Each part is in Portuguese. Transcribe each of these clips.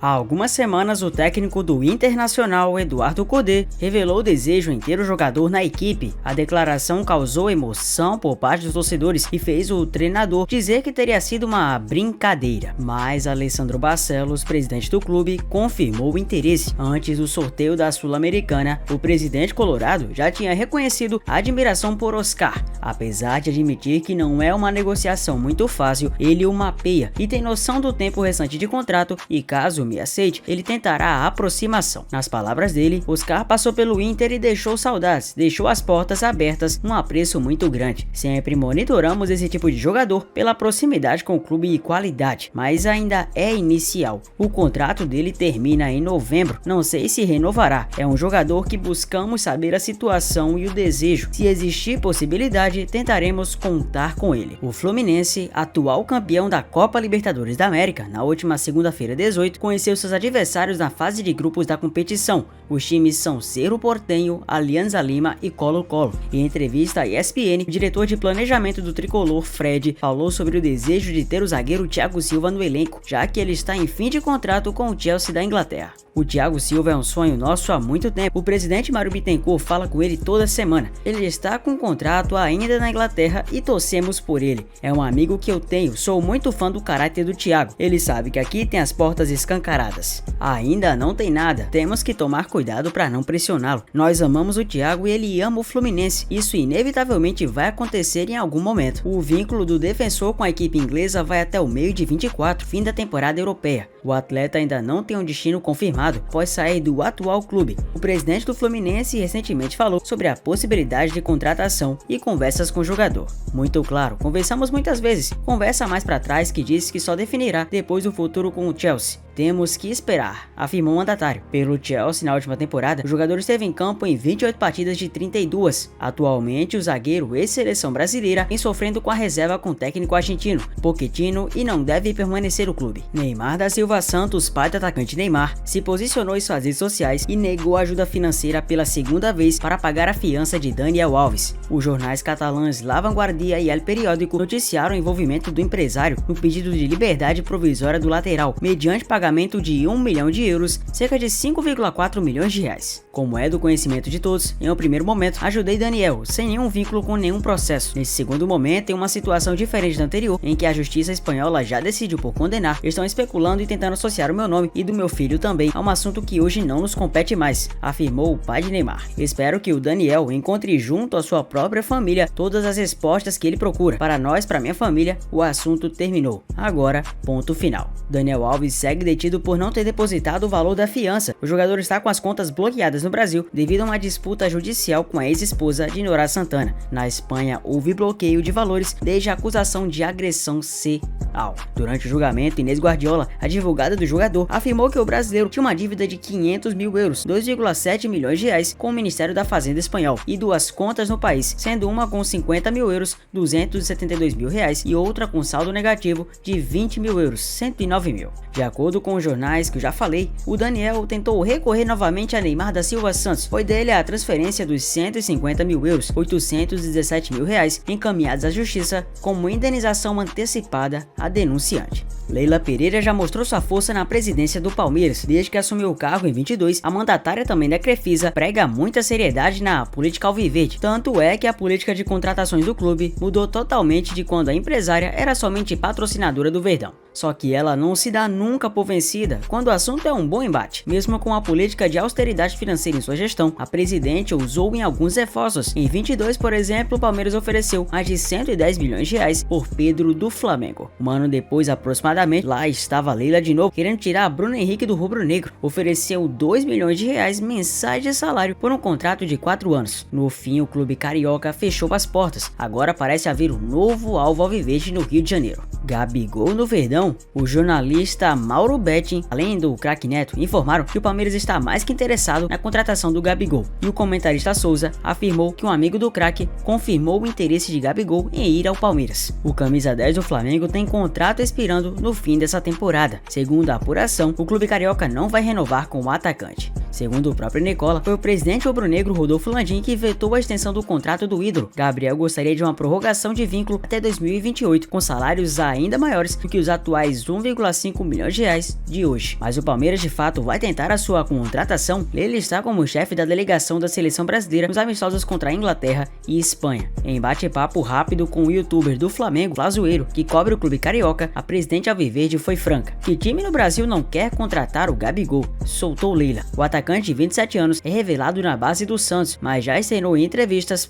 Há algumas semanas, o técnico do Internacional, Eduardo Cudê, revelou o desejo em ter o jogador na equipe. A declaração causou emoção por parte dos torcedores e fez o treinador dizer que teria sido uma brincadeira. Mas Alessandro Barcelos, presidente do clube, confirmou o interesse. Antes do sorteio da Sul-Americana, o presidente colorado já tinha reconhecido a admiração por Oscar. Apesar de admitir que não é uma negociação muito fácil, ele o mapeia e tem noção do tempo restante de contrato e, caso me aceite, ele tentará a aproximação. Nas palavras dele, Oscar passou pelo Inter e deixou saudades, deixou as portas abertas, um apreço muito grande. Sempre monitoramos esse tipo de jogador pela proximidade com o clube e qualidade, mas ainda é inicial. O contrato dele termina em novembro, não sei se renovará. É um jogador que buscamos saber a situação e o desejo. Se existir possibilidade, tentaremos contar com ele. O Fluminense, atual campeão da Copa Libertadores da América, na última segunda-feira 18, conheceu seus adversários na fase de grupos da competição. Os times são Cerro Porteño, Alianza Lima e Colo-Colo. Em entrevista à ESPN, o diretor de planejamento do tricolor, Fred, falou sobre o desejo de ter o zagueiro Thiago Silva no elenco, já que ele está em fim de contrato com o Chelsea da Inglaterra. O Thiago Silva é um sonho nosso há muito tempo. O presidente Mário Bittencourt fala com ele toda semana. Ele está com um contrato ainda na Inglaterra e torcemos por ele. É um amigo que eu tenho, sou muito fã do caráter do Thiago. Ele sabe que aqui tem as portas escancaradas. Ainda não tem nada, temos que tomar cuidado para não pressioná-lo. Nós amamos o Thiago e ele ama o Fluminense. Isso inevitavelmente vai acontecer em algum momento. O vínculo do defensor com a equipe inglesa vai até o meio de 24, fim da temporada europeia. O atleta ainda não tem um destino confirmado após sair do atual clube. O presidente do Fluminense recentemente falou sobre a possibilidade de contratação e conversas com o jogador. Muito claro, conversamos muitas vezes, conversa mais para trás que disse que só definirá depois do futuro com o Chelsea. Temos que esperar, afirmou o mandatário. Pelo Chelsea, na última temporada, o jogador esteve em campo em 28 partidas de 32. Atualmente, o zagueiro ex-seleção brasileira vem sofrendo com a reserva com o técnico argentino, Pochettino, e não deve permanecer no clube. Neymar da Silva Santos, pai do atacante Neymar, se posicionou em suas redes sociais e negou ajuda financeira pela segunda vez para pagar a fiança de Daniel Alves. Os jornais catalães La Vanguardia e El Periódico noticiaram o envolvimento do empresário no pedido de liberdade provisória do lateral, mediante pagamento de 1 milhão de euros, cerca de 5,4 milhões de reais. Como é do conhecimento de todos, em um primeiro momento, ajudei Daniel, sem nenhum vínculo com nenhum processo. Nesse segundo momento, em uma situação diferente da anterior, em que a justiça espanhola já decidiu por condenar, estão especulando e tentando associar o meu nome e do meu filho também a um assunto que hoje não nos compete mais, afirmou o pai de Neymar. Espero que o Daniel encontre junto à sua própria família todas as respostas que ele procura. Para nós, para minha família, o assunto terminou. Agora, ponto final. Daniel Alves segue detido por não ter depositado o valor da fiança. O jogador está com as contas bloqueadas no Brasil devido a uma disputa judicial com a ex-esposa de Nora Santana. Na Espanha, houve bloqueio de valores desde a acusação de agressão sexual. Durante o julgamento, Inês Guardiola, advogada do jogador, afirmou que o brasileiro tinha uma dívida de 500 mil euros, 2,7 milhões de reais, com o Ministério da Fazenda espanhol e duas contas no país, sendo uma com 50 mil euros, 272 mil reais e outra com saldo negativo de 20 mil euros, 109 mil. De acordo com os jornais que eu já falei, o Daniel tentou recorrer novamente a Neymar da Silva Santos. Foi dele a transferência dos 150 mil euros, 817 mil reais, encaminhados à justiça como indenização antecipada à denunciante. Leila Pereira já mostrou sua força na presidência do Palmeiras. Desde que assumiu o cargo em 22, a mandatária também da Crefisa prega muita seriedade na política alviverde. Tanto é que a política de contratações do clube mudou totalmente de quando a empresária era somente patrocinadora do Verdão. Só que ela não se dá nunca por vencida quando o assunto é um bom embate. Mesmo com a política de austeridade financeira em sua gestão, a presidente ousou em alguns reforços. Em 22, por exemplo, o Palmeiras ofereceu mais de 110 milhões de reais por Pedro do Flamengo. Um ano depois, aproximadamente, lá estava Leila de novo, querendo tirar Bruno Henrique do rubro-negro. Ofereceu 2 milhões de reais mensais de salário por um contrato de 4 anos. No fim, o clube carioca fechou as portas. Agora parece haver um novo alvo alviverde no Rio de Janeiro. Gabigol no Verdão. O jornalista Mauro Betting, além do craque Neto, informaram que o Palmeiras está mais que interessado na contratação do Gabigol. E o comentarista Souza afirmou que um amigo do craque confirmou o interesse de Gabigol em ir ao Palmeiras. O camisa 10 do Flamengo tem contrato expirando no fim dessa temporada. Segundo a apuração, o clube carioca não vai renovar com o atacante. Segundo o próprio Nicola, foi o presidente rubro-negro Rodolfo Landim que vetou a extensão do contrato do ídolo. Gabriel gostaria de uma prorrogação de vínculo até 2028, com salários ainda maiores do que os atuais 1,5 milhões de reais de hoje. Mas o Palmeiras de fato vai tentar a sua contratação. Ele está como chefe da delegação da seleção brasileira nos amistosos contra a Inglaterra e Espanha. Em bate-papo rápido com o youtuber do Flamengo, Lazoeiro, que cobre o clube carioca, a presidente alviverde foi franca. Que time no Brasil não quer contratar o Gabigol? Soltou Leila. O atacante de 27 anos é revelado na base do Santos, mas já externou em entrevistas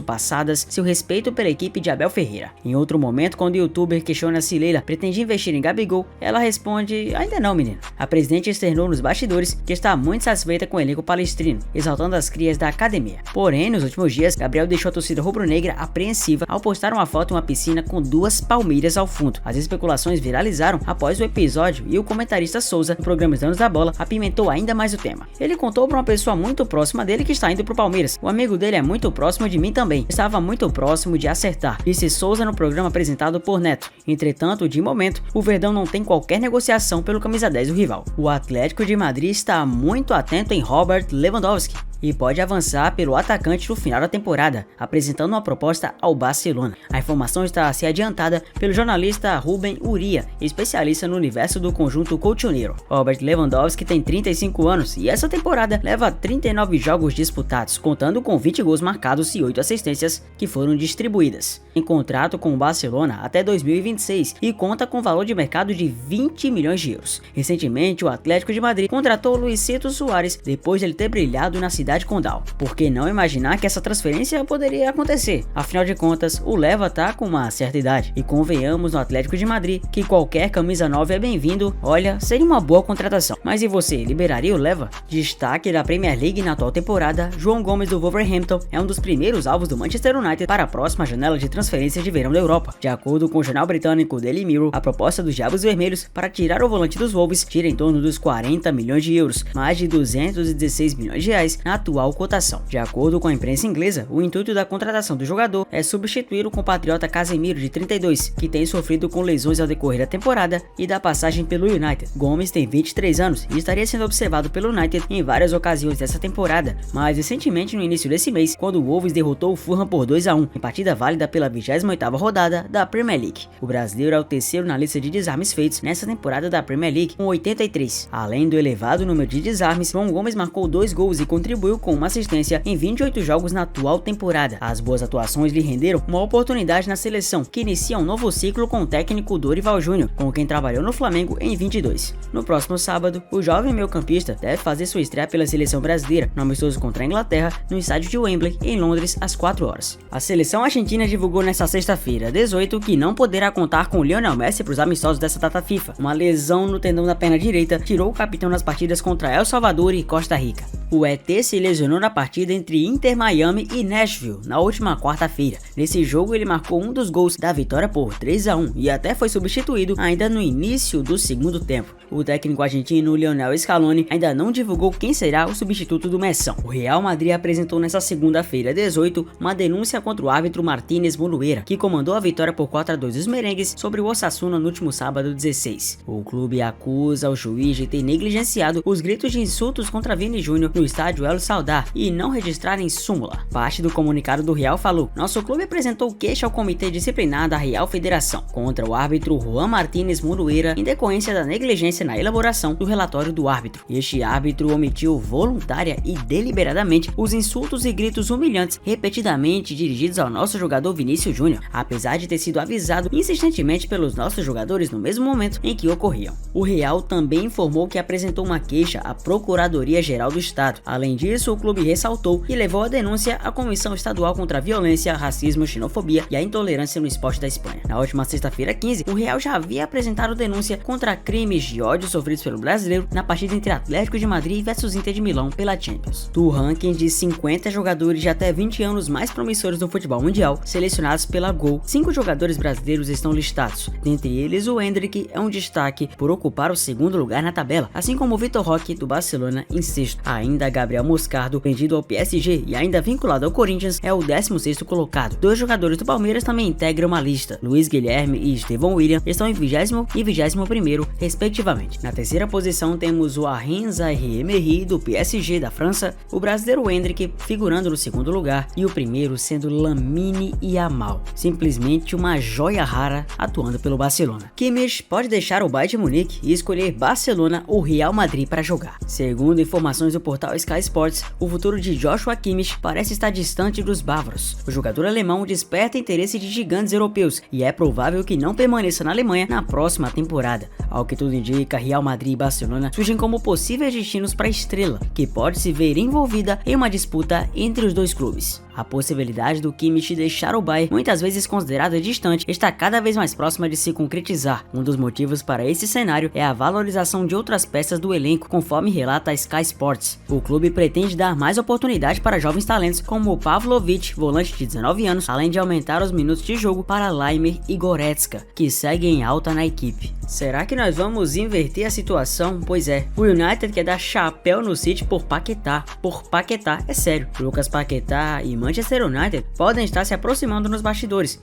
passadas seu respeito pela equipe de Abel Ferreira. Em outro momento, quando o youtuber questiona se Leila pretende investir em Gabigol, ela responde: ainda não, menino. A presidente externou nos bastidores que está muito satisfeita com o elenco palestrino, exaltando as crias da academia. Porém, nos últimos dias, Gabriel deixou a torcida rubro-negra apreensiva ao postar uma foto em uma piscina com 2 palmeiras ao fundo. As especulações viralizaram após o episódio e o comentarista Souza, no programa Donos da Bola, apimentou ainda mais o tema. Ele contou para uma pessoa muito próxima dele que está indo pro Palmeiras. O amigo dele é muito próximo de mim também. Estava muito próximo de acertar, disse Souza no programa apresentado por Neto. Entretanto, de momento, o Verdão não tem qualquer negociação pelo camisa 10 do rival. O Atlético de Madrid está muito atento em Robert Lewandowski e pode avançar pelo atacante no final da temporada, apresentando uma proposta ao Barcelona. A informação está a ser adiantada pelo jornalista Rubem Uria, especialista no universo do conjunto colchoneiro. Robert Lewandowski tem 35 anos e essa temporada leva 39 jogos disputados, contando com 20 gols marcados e 8 assistências que foram distribuídas. Em contrato com o Barcelona até 2026 e conta com valor de mercado de 20 milhões de euros. Recentemente, o Atlético de Madrid contratou Luisito Soares depois de ele ter brilhado na cidade condal. Por que não imaginar que essa transferência poderia acontecer? Afinal de contas, o Leva tá com uma certa idade. E convenhamos no Atlético de Madrid que qualquer camisa 9 é bem-vindo. Olha, seria uma boa contratação. Mas e você, liberaria o Leva? Destaque da Premier League na atual temporada, João Gomes do Wolverhampton é um dos primeiros alvos do Manchester United para a próxima janela de transferências de verão da Europa. De acordo com o jornal britânico Daily Mirror, a proposta dos Diabos Vermelhos para tirar o volante dos Wolves gira em torno dos 40 milhões de euros, mais de 216 milhões de reais na atual cotação. De acordo com a imprensa inglesa, o intuito da contratação do jogador é substituir o compatriota Casemiro, de 32, que tem sofrido com lesões ao decorrer da temporada e da passagem pelo United. Gomes tem 23 anos e estaria sendo observado pelo United em várias ocasiões dessa temporada, mas recentemente no início desse mês, quando o Wolves derrotou o Fulham por 2-1, em partida válida pela 28ª rodada da Premier League. O brasileiro é o terceiro na lista de desarmes feitos nessa temporada da Premier League, com 83. Além do elevado número de desarmes, João Gomes marcou 2 gols e contribuiu com uma assistência em 28 jogos na atual temporada. As boas atuações lhe renderam uma oportunidade na seleção, que inicia um novo ciclo com o técnico Dorival Júnior, com quem trabalhou no Flamengo em 22. No próximo sábado, o jovem meio-campista deve fazer sua estreia pela seleção brasileira, no amistoso contra a Inglaterra, no estádio de Wembley, em Londres, às 4 horas. A seleção argentina divulgou nesta sexta-feira, 18, que não poderá contar com Lionel Messi para os amistosos dessa data FIFA. Uma lesão no tendão da perna direita tirou o capitão nas partidas contra El Salvador e Costa Rica. O ET se lesionou na partida entre Inter Miami e Nashville na última quarta-feira. Nesse jogo ele marcou um dos gols da vitória por 3-1 e até foi substituído ainda no início do segundo tempo. O técnico argentino Lionel Scaloni ainda não divulgou quem será o substituto do Messão. O Real Madrid apresentou nesta segunda-feira, 18, uma denúncia contra o árbitro Martínez Monuera, que comandou a vitória por 4-2 dos merengues sobre o Osasuna no último sábado, 16. O clube acusa o juiz de ter negligenciado os gritos de insultos contra Vini Júnior no estádio El Sadar e não registrar em súmula. Parte do comunicado do Real falou: nosso clube apresentou queixa ao comitê disciplinar da Real Federação contra o árbitro Juan Martínez Monuera em decorrência da negligência na elaboração do relatório do árbitro. Este árbitro omitiu voluntária e deliberadamente os insultos e gritos humilhantes repetidamente dirigidos ao nosso jogador Vinícius Júnior, apesar de ter sido avisado insistentemente pelos nossos jogadores no mesmo momento em que ocorriam. O Real também informou que apresentou uma queixa à Procuradoria-Geral do Estado. Além disso, o clube ressaltou e levou a denúncia à Comissão Estadual contra a Violência, Racismo, Xenofobia e a Intolerância no Esporte da Espanha. Na última sexta-feira, 15, o Real já havia apresentado denúncia contra crimes de ódio sofridos pelo brasileiro na partida entre Atlético de Madrid versus Inter de Milão pela Champions. Do ranking de 50 jogadores de até 20 anos mais promissores do futebol mundial, selecionados pela Gol, 5 jogadores brasileiros estão listados. Dentre eles, o Endrick é um destaque por ocupar o segundo lugar na tabela, assim como o Vitor Roque do Barcelona em sexto. Ainda Gabriel Moscardo, vendido ao PSG e ainda vinculado ao Corinthians, é o 16º colocado. Dois jogadores do Palmeiras também integram uma lista. Luiz Guilherme e Estevão William estão em 20º e 21º, respectivamente. Na terceira posição temos o Henry Zaïre-Emery do PSG da França, o brasileiro Endrick figurando no segundo lugar e o primeiro sendo Lamine Yamal, simplesmente uma joia rara atuando pelo Barcelona. Kimmich pode deixar o Bayern de Munique e escolher Barcelona ou Real Madrid para jogar. Segundo informações do portal Sky Sports, o futuro de Joshua Kimmich parece estar distante dos bávaros. O jogador alemão desperta interesse de gigantes europeus e é provável que não permaneça na Alemanha na próxima temporada. Ao que tudo indica, Real Madrid e Barcelona surgem como possíveis destinos para a estrela, que pode se ver envolvida em uma disputa entre os dois clubes. A possibilidade do Kimmich deixar o Bayern, muitas vezes considerada distante, está cada vez mais próxima de se concretizar. Um dos motivos para esse cenário é a valorização de outras peças do elenco, conforme relata a Sky Sports. O clube pretende dar mais oportunidade para jovens talentos como o Pavlovic, volante de 19 anos, além de aumentar os minutos de jogo para Laimer e Goretzka, que seguem em alta na equipe. Será que nós vamos inverter a situação? Pois é, o United quer dar chapéu no City por Paquetá. É sério. Lucas Paquetá e Manchester United podem estar se aproximando nos bastidores.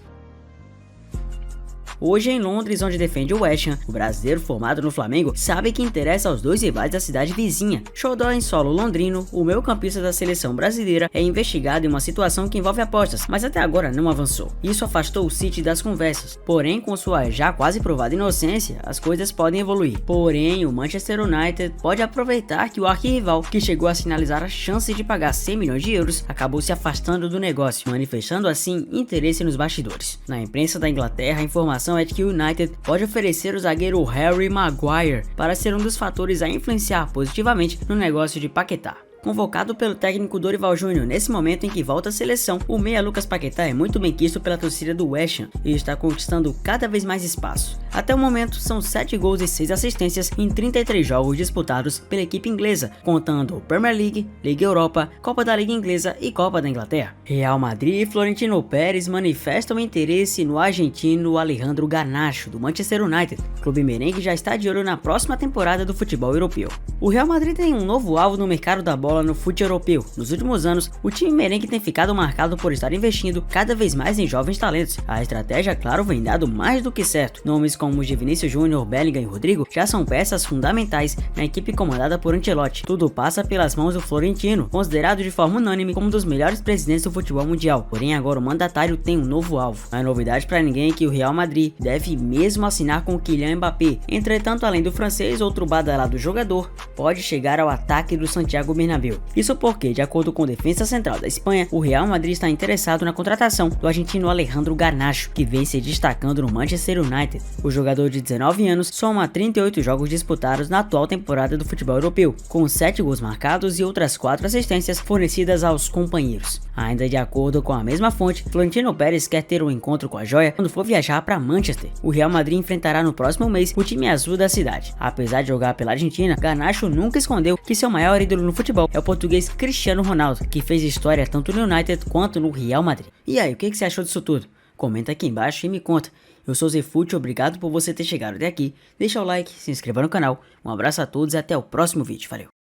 Hoje em Londres, onde defende o West Ham, o brasileiro formado no Flamengo sabe que interessa aos dois rivais da cidade vizinha. Xodó em solo londrino, o meio-campista da seleção brasileira é investigado em uma situação que envolve apostas, mas até agora não avançou. Isso afastou o City das conversas. Porém, com sua já quase provada inocência, as coisas podem evoluir. Porém, o Manchester United pode aproveitar que o arquirrival, que chegou a sinalizar a chance de pagar 100 milhões de euros, acabou se afastando do negócio, manifestando assim interesse nos bastidores. Na imprensa da Inglaterra, a informação é de que o United pode oferecer o zagueiro Harry Maguire para ser um dos fatores a influenciar positivamente no negócio de Paquetá. Convocado pelo técnico Dorival Júnior nesse momento em que volta à seleção, o meia Lucas Paquetá é muito bem quisto pela torcida do West Ham e está conquistando cada vez mais espaço. Até o momento, são 7 gols e 6 assistências em 33 jogos disputados pela equipe inglesa, contando Premier League, Liga Europa, Copa da Liga Inglesa e Copa da Inglaterra. Real Madrid e Florentino Pérez manifestam interesse no argentino Alejandro Garnacho, do Manchester United. O clube merengue já está de olho na próxima temporada do futebol europeu. O Real Madrid tem um novo alvo no mercado da bola no futebol europeu. Nos últimos anos, o time merengue tem ficado marcado por estar investindo cada vez mais em jovens talentos. A estratégia, claro, vem dado mais do que certo. Nomes como os de Vinícius Júnior, Bellingham e Rodrigo já são peças fundamentais na equipe comandada por Ancelotti. Tudo passa pelas mãos do Florentino, considerado de forma unânime como um dos melhores presidentes do futebol mundial. Porém, agora o mandatário tem um novo alvo. A novidade para ninguém é que o Real Madrid deve mesmo assinar com Kylian Mbappé. Entretanto, além do francês, outro badalado jogador pode chegar ao ataque do Santiago Bernabéu. Isso porque, de acordo com a Defensa Central da Espanha, o Real Madrid está interessado na contratação do argentino Alejandro Garnacho, que vem se destacando no Manchester United. O jogador de 19 anos soma 38 jogos disputados na atual temporada do futebol europeu, com 7 gols marcados e outras 4 assistências fornecidas aos companheiros. Ainda de acordo com a mesma fonte, Florentino Pérez quer ter um encontro com a joia quando for viajar para Manchester. O Real Madrid enfrentará no próximo mês o time azul da cidade. Apesar de jogar pela Argentina, Garnacho nunca escondeu que seu maior ídolo no futebol é o português Cristiano Ronaldo, que fez história tanto no United quanto no Real Madrid. E aí, o que você achou disso tudo? Comenta aqui embaixo e me conta. Eu sou Zefute, obrigado por você ter chegado até aqui. Deixa o like, se inscreva no canal. Um abraço a todos e até o próximo vídeo. Valeu!